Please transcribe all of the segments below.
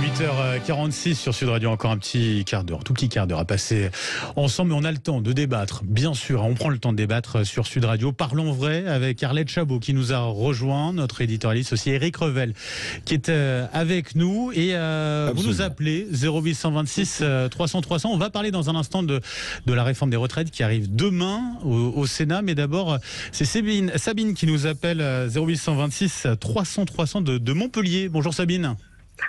8h46 sur Sud Radio, encore un petit quart d'heure, tout petit quart d'heure à passer ensemble, mais on a le temps de débattre, bien sûr, on prend le temps de débattre sur Sud Radio. Parlons vrai avec Arlette Chabot qui nous a rejoint, notre éditorialiste aussi, Éric Revel qui est avec nous et vous nous appelez 0826 300 300. On va parler dans un instant de la réforme des retraites qui arrive demain au Sénat, mais d'abord c'est Sabine qui nous appelle 0826 300 300 de Montpellier. Bonjour Sabine.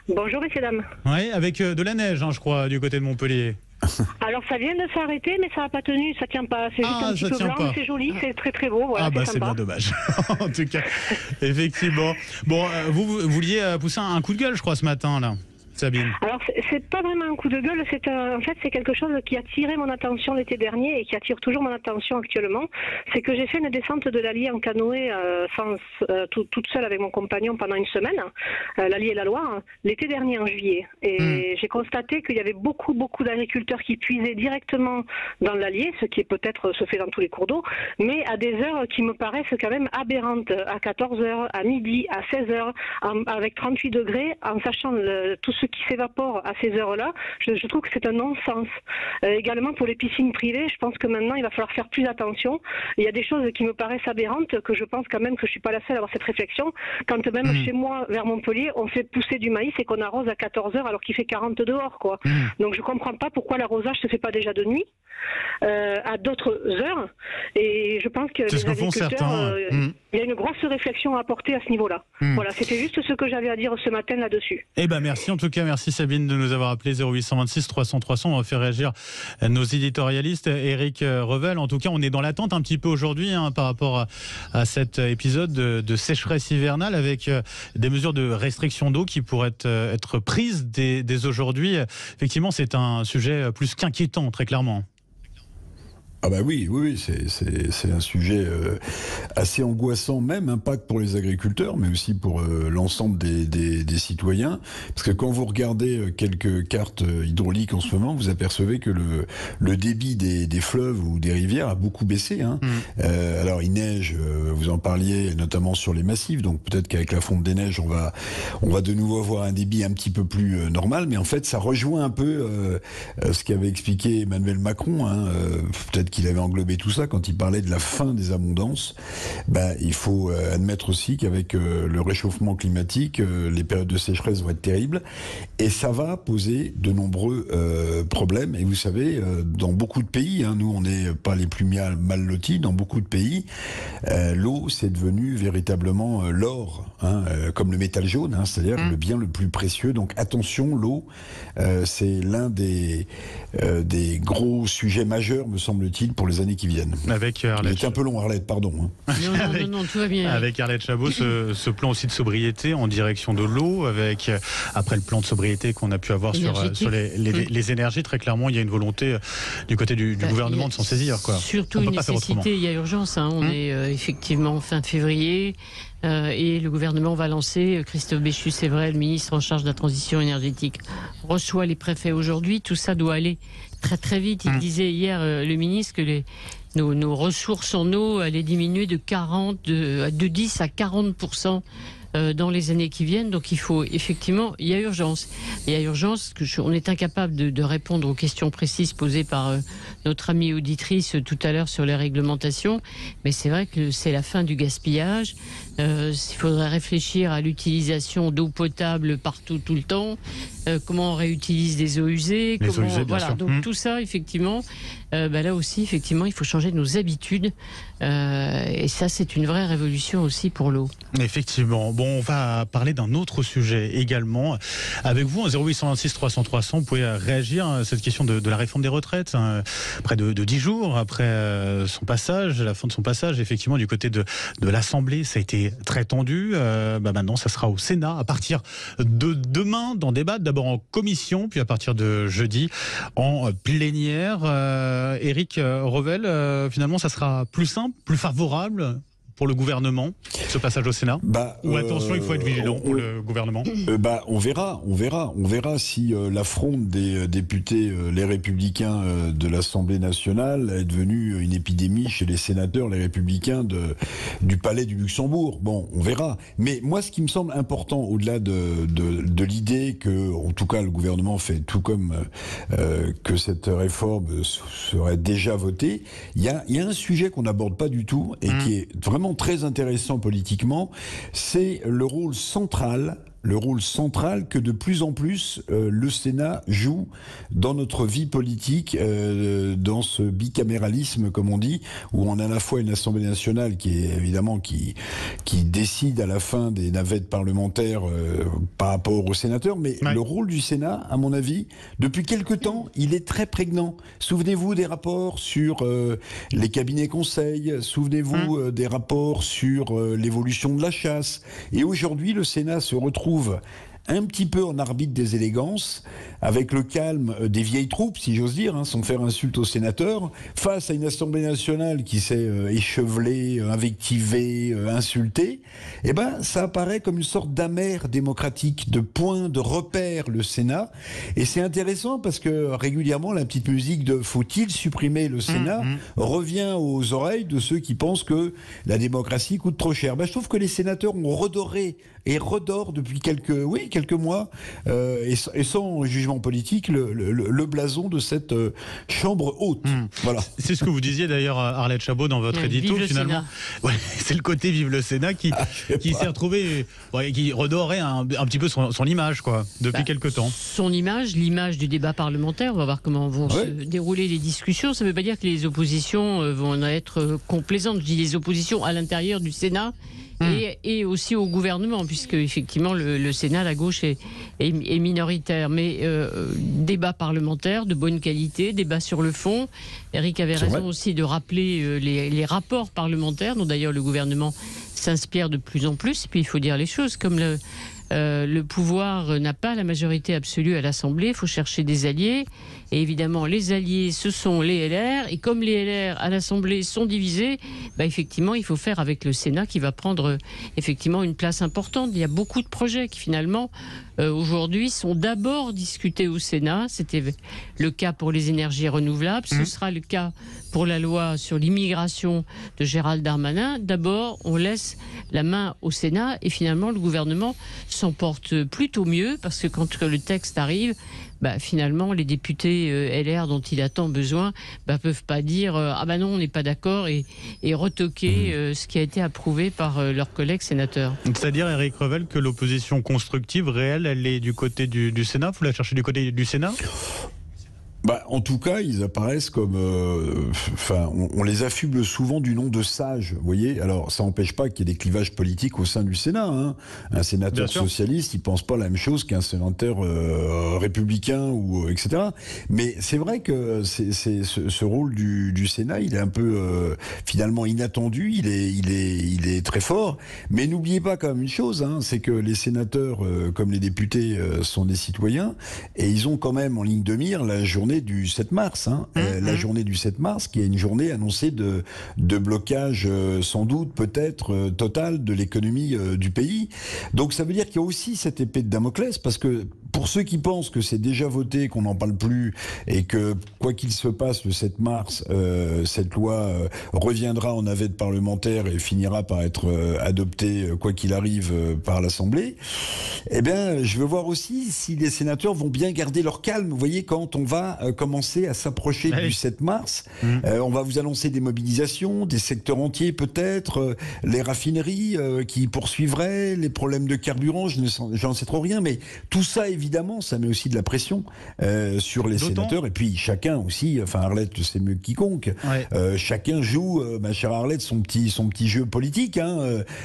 Bonjour messieurs dames. Oui, avec de la neige, je crois, du côté de Montpellier. Alors ça vient de s'arrêter, mais ça n'a pas tenu, ça tient pas. C'est juste un petit peu blanc, mais c'est joli, c'est très très beau. Voilà, c'est bien dommage. En tout cas, effectivement. Bon, vous vouliez pousser un coup de gueule, je crois, ce matin, là. Sabine. Alors c'est pas vraiment un coup de gueule, en fait c'est quelque chose qui a attiré mon attention l'été dernier et qui attire toujours mon attention actuellement. C'est que j'ai fait une descente de l'Allier en canoë toute seule avec mon compagnon pendant une semaine, l'Allier et la Loire, l'été dernier en juillet. Et j'ai constaté qu'il y avait beaucoup d'agriculteurs qui puisaient directement dans l'Allier, ce qui est peut-être se fait dans tous les cours d'eau, mais à des heures qui me paraissent quand même aberrantes, à 14h, à midi, à 16h, avec 38 degrés, en sachant tout ce qui s'évapore à ces heures-là, je trouve que c'est un non-sens. Également pour les piscines privées, je pense que maintenant il va falloir faire plus attention. Il y a des choses qui me paraissent aberrantes, que je pense quand même que je suis pas la seule à avoir cette réflexion. Quand même chez moi, vers Montpellier, on fait pousser du maïs et qu'on arrose à 14h alors qu'il fait 40 dehors, quoi. Donc je comprends pas pourquoi l'arrosage se fait pas déjà de nuit, à d'autres heures. Et je pense que les agriculteurs, il y a une grosse réflexion à apporter à ce niveau-là. Voilà, c'était juste ce que j'avais à dire ce matin là-dessus. Eh ben merci en tout cas, merci Sabine de nous avoir appelé 0826 300 300. On va faire réagir nos éditorialistes. Éric Revel, en tout cas, on est dans l'attente un petit peu aujourd'hui par rapport à cet épisode de sécheresse hivernale avec des mesures de restriction d'eau qui pourraient être prises dès aujourd'hui. Effectivement, c'est un sujet plus qu'inquiétant, très clairement. Ah bah oui, c'est un sujet assez angoissant, même pas que pour les agriculteurs, mais aussi pour l'ensemble des citoyens. Parce que quand vous regardez quelques cartes hydrauliques en ce moment, vous apercevez que le débit des fleuves ou des rivières a beaucoup baissé. Alors il neige, vous en parliez, notamment sur les massifs, donc peut-être qu'avec la fonte des neiges, on va de nouveau avoir un débit un petit peu plus normal, mais en fait ça rejoint un peu ce qu'avait expliqué Emmanuel Macron, peut-être qu'il avait englobé tout ça quand il parlait de la fin des abondances. Il faut admettre aussi qu'avec le réchauffement climatique, les périodes de sécheresse vont être terribles et ça va poser de nombreux problèmes. Et vous savez, dans beaucoup de pays, nous on n'est pas les plus mal lotis, dans beaucoup de pays, l'eau c'est devenu véritablement l'or, comme le métal jaune, c'est-à-dire le bien le plus précieux. Donc attention, l'eau, c'est l'un des gros sujets majeurs, me semble-t-il, pour les années qui viennent. Avec Arlette. C'était un peu long, Arlette, pardon. Non, tout va bien. Avec Arlette Chabot, ce plan aussi de sobriété en direction de l'eau, avec après le plan de sobriété qu'on a pu avoir sur les énergies, très clairement, il y a une volonté du côté du gouvernement de s'en saisir, quoi. Surtout une nécessité, il y a urgence. On est effectivement fin février. Et le gouvernement va lancer, Christophe Béchu, c'est vrai, le ministre en charge de la transition énergétique, reçoit les préfets aujourd'hui. Tout ça doit aller très très vite. Il disait hier, le ministre, que nos ressources en eau allaient diminuer de 10 à 40% dans les années qui viennent. Donc il faut effectivement, il y a urgence. Il y a urgence, on est incapable de répondre aux questions précises posées par notre amie auditrice tout à l'heure sur les réglementations. Mais c'est vrai que c'est la fin du gaspillage. Il faudrait réfléchir à l'utilisation d'eau potable partout, tout le temps. Comment on réutilise des eaux usées. Donc tout ça, effectivement, là aussi, effectivement, il faut changer nos habitudes. Et ça, c'est une vraie révolution aussi pour l'eau. Effectivement. Bon, on va parler d'un autre sujet également. Avec vous, en 0826 300 300, vous pouvez réagir à cette question de la réforme des retraites. Près de 10 jours après son passage, la fin de son passage, effectivement, du côté de l'Assemblée, ça a été très tendu. Maintenant, ça sera au Sénat à partir de demain, d'en débattre, d'abord en commission, puis à partir de jeudi en plénière. Éric Revel, finalement, ça sera plus simple, plus favorable pour le gouvernement, ce passage au Sénat? Ou attention, il faut être vigilant pour le gouvernement? On verra si l'affront des députés, les Républicains de l'Assemblée nationale est devenue une épidémie chez les sénateurs, les Républicains du Palais du Luxembourg. Bon, on verra. Mais moi, ce qui me semble important, au-delà de l'idée que, en tout cas, le gouvernement fait tout comme que cette réforme serait déjà votée, il y a un sujet qu'on n'aborde pas du tout et qui est vraiment très intéressant politiquement, c'est le rôle central que de plus en plus le Sénat joue dans notre vie politique, dans ce bicaméralisme, comme on dit, où on a à la fois une Assemblée nationale qui est évidemment qui décide à la fin des navettes parlementaires par rapport aux sénateurs, mais le rôle du Sénat, à mon avis, depuis quelque temps, il est très prégnant. Souvenez-vous des rapports sur les cabinets conseils, souvenez-vous des rapports sur l'évolution de la chasse, et aujourd'hui le Sénat se retrouve un petit peu en arbitre des élégances, avec le calme des vieilles troupes, si j'ose dire, sans faire insulte aux sénateurs, face à une Assemblée nationale qui s'est échevelée, invectivée, insultée. Ça apparaît comme une sorte d'amer démocratique, de point de repère, le Sénat. Et c'est intéressant parce que régulièrement, la petite musique de « faut-il supprimer le Sénat ?» revient aux oreilles de ceux qui pensent que la démocratie coûte trop cher. Je trouve que les sénateurs ont redoré et redorent depuis quelques mois, et sans jugement politique, le blason de cette chambre haute. Voilà. C'est ce que vous disiez d'ailleurs, Arlette Chabot, dans votre édito, finalement. C'est le côté Vive le Sénat qui s'est retrouvé, qui redorait un petit peu son image, quoi, depuis quelques temps. Son image, l'image du débat parlementaire, on va voir comment vont se dérouler les discussions. Ça ne veut pas dire que les oppositions vont être complaisantes. Je dis les oppositions à l'intérieur du Sénat. Et aussi au gouvernement, puisque effectivement le Sénat, la gauche est minoritaire. Mais débat parlementaire de bonne qualité, débat sur le fond. Eric avait raison aussi de rappeler les rapports parlementaires, dont d'ailleurs le gouvernement s'inspire de plus en plus. Et puis il faut dire les choses, comme le pouvoir n'a pas la majorité absolue à l'Assemblée, il faut chercher des alliés. Et évidemment, les alliés, ce sont les LR. Et comme les LR à l'Assemblée sont divisés, effectivement, il faut faire avec le Sénat qui va prendre effectivement une place importante. Il y a beaucoup de projets qui finalement, aujourd'hui, sont d'abord discutés au Sénat. C'était le cas pour les énergies renouvelables. Ce sera le cas pour la loi sur l'immigration de Gérald Darmanin. D'abord, on laisse la main au Sénat et finalement, le gouvernement s'en porte plutôt mieux parce que quand le texte arrive, finalement, les députés LR dont il a tant besoin peuvent pas dire non, on n'est pas d'accord et retoquer ce qui a été approuvé par leurs collègues sénateurs. C'est-à-dire, Éric Revel, que l'opposition constructive, réelle, elle est du côté du Sénat? Vous la cherchez du côté du Sénat? En tout cas, ils apparaissent comme... on les affuble souvent du nom de sages, vous voyez. Alors, ça n'empêche pas qu'il y ait des clivages politiques au sein du Sénat. Un sénateur socialiste, il ne pense pas la même chose qu'un sénateur républicain, etc. Mais c'est vrai que ce rôle du Sénat, il est un peu finalement inattendu, il est très fort. Mais n'oubliez pas quand même une chose, c'est que les sénateurs, comme les députés, sont des citoyens, et ils ont quand même en ligne de mire la journée du 7 mars, la journée du 7 mars, qui est une journée annoncée de blocage, sans doute, peut-être, total de l'économie du pays. Donc ça veut dire qu'il y a aussi cette épée de Damoclès, parce que pour ceux qui pensent que c'est déjà voté, qu'on n'en parle plus, et que quoi qu'il se passe le 7 mars, cette loi reviendra en navette parlementaire et finira par être adoptée, quoi qu'il arrive, par l'Assemblée, je veux voir aussi si les sénateurs vont bien garder leur calme. Vous voyez, quand on va commencer à s'approcher du 7 mars, on va vous annoncer des mobilisations, des secteurs entiers peut-être, les raffineries qui poursuivraient, les problèmes de carburant, j'en sais trop rien, mais tout ça, évidemment, ça met aussi de la pression sur les sénateurs. Et puis chacun aussi, Arlette le sait mieux que quiconque, chacun joue, ma chère Arlette, son petit jeu politique.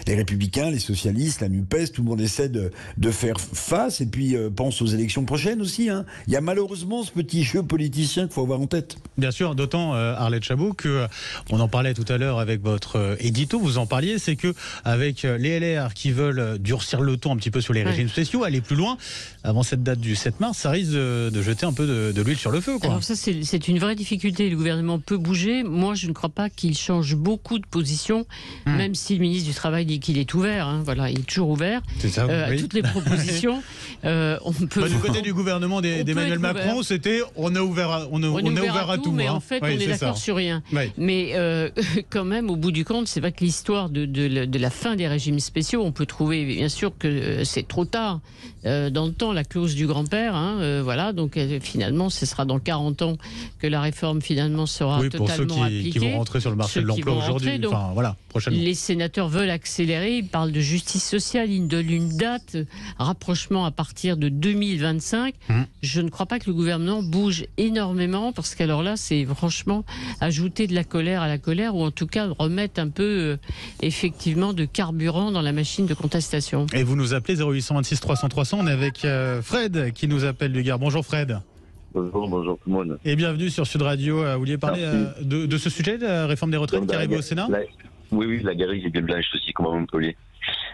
Les Républicains, les socialistes, la NUPES, tout le monde essaie de faire face et puis pense aux élections prochaines aussi. Il y a malheureusement ce petit jeu politicien qu'il faut avoir en tête. Bien sûr, d'autant, Arlette Chabot, que on en parlait tout à l'heure avec votre édito, vous en parliez, c'est que avec les LR qui veulent durcir le ton un petit peu sur les régimes spéciaux, aller plus loin, avancer cette date du 7 mars, ça risque de jeter un peu de l'huile sur le feu, quoi. Alors ça, c'est une vraie difficulté. Le gouvernement peut bouger. Moi, je ne crois pas qu'il change beaucoup de position, même si le ministre du Travail dit qu'il est ouvert. Hein. Voilà, il est toujours ouvert. C'est ça, oui. Toutes les propositions. On peut. Du côté du gouvernement d'Emmanuel Macron, c'était on est ouvert à tout. Mais hein. en fait, on est d'accord sur rien. Oui. Mais quand même, au bout du compte, c'est vrai que l'histoire de la fin des régimes spéciaux, on peut trouver bien sûr que c'est trop tard dans le temps, la clause du grand-père. Hein, voilà, donc finalement, ce sera dans 40 ans que la réforme finalement sera totalement appliquée. Qui vont rentrer sur le marché de l'emploi aujourd'hui. Enfin, voilà, prochainement. Les sénateurs veulent accélérer. Ils parlent de justice sociale. Ils donnent une date, rapprochement à partir de 2025. Je ne crois pas que le gouvernement bouge énormément parce qu'alors là, c'est franchement ajouter de la colère à la colère ou en tout cas remettre un peu effectivement de carburant dans la machine de contestation. Et vous nous appelez 0826 300 300. On est avec Fred qui nous appelle du Gard. Bonjour Fred. Bonjour tout le monde. Et bienvenue sur Sud Radio. Vous vouliez parler de ce sujet, de la réforme des retraites qui arrive au Sénat ? Oui, la garrigue est bien blanche aussi, comme à Montpellier.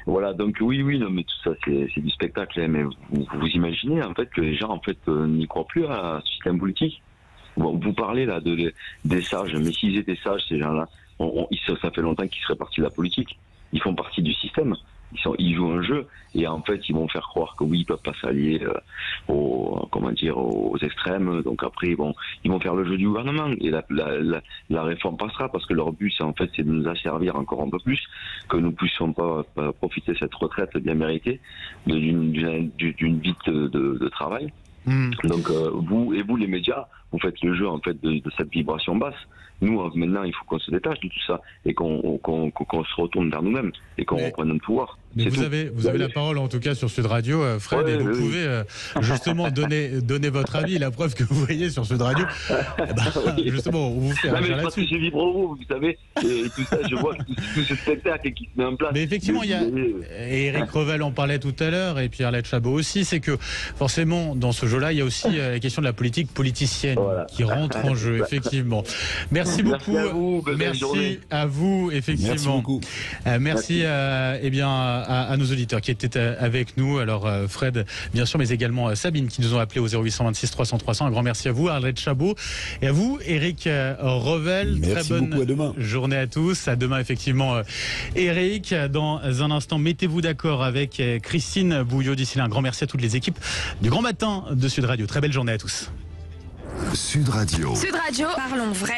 Voilà, donc oui, non, mais tout ça, c'est du spectacle. Hein, mais vous imaginez, en fait, que les gens, en fait, n'y croient plus à ce système politique. Bon, vous parlez, là, des sages, mais s'ils étaient sages, ces gens-là, ça fait longtemps qu'ils seraient partis de la politique. Ils font partie du système. Ils jouent un jeu et en fait ils vont faire croire que oui, ils peuvent pas s'allier aux extrêmes. Donc après ils vont faire le jeu du gouvernement et la réforme passera parce que leur but c'est de nous asservir encore un peu plus, que nous puissions pas profiter de cette retraite bien méritée d'une vie de travail. Donc vous les médias, vous faites le jeu en fait de cette vibration basse. Nous maintenant il faut qu'on se détache de tout ça et qu'on se retourne vers nous-mêmes et qu'on reprenne notre pouvoir. Mais vous avez la parole en tout cas sur Sud Radio, Fred, et vous pouvez justement donner votre avis. La preuve que vous voyez sur Sud Radio, justement, on vous fait réagir là-dessus. Je vibre au vous savez, et tout ça, je vois tout ce spectacle qui se met en place. Mais effectivement, il y a, et Éric Revel en parlait tout à l'heure, et puis Arlette Chabot aussi, c'est que forcément, dans ce jeu-là, il y a aussi la question de la politique politicienne qui rentre en jeu, effectivement. Merci beaucoup. Merci à vous, effectivement. Merci beaucoup. Merci à nos auditeurs qui étaient avec nous. Alors Fred, bien sûr, mais également Sabine qui nous ont appelé au 0826 300 300. Un grand merci à vous, Arlette Chabot, et à vous, Éric Revel. Merci très bonne beaucoup, à demain. Journée à tous. À demain, effectivement, Éric. Dans un instant, mettez-vous d'accord avec Christine Bouillot. D'ici là, un grand merci à toutes les équipes du Grand Matin de Sud Radio. Très belle journée à tous. Sud Radio. Sud Radio, parlons vrai.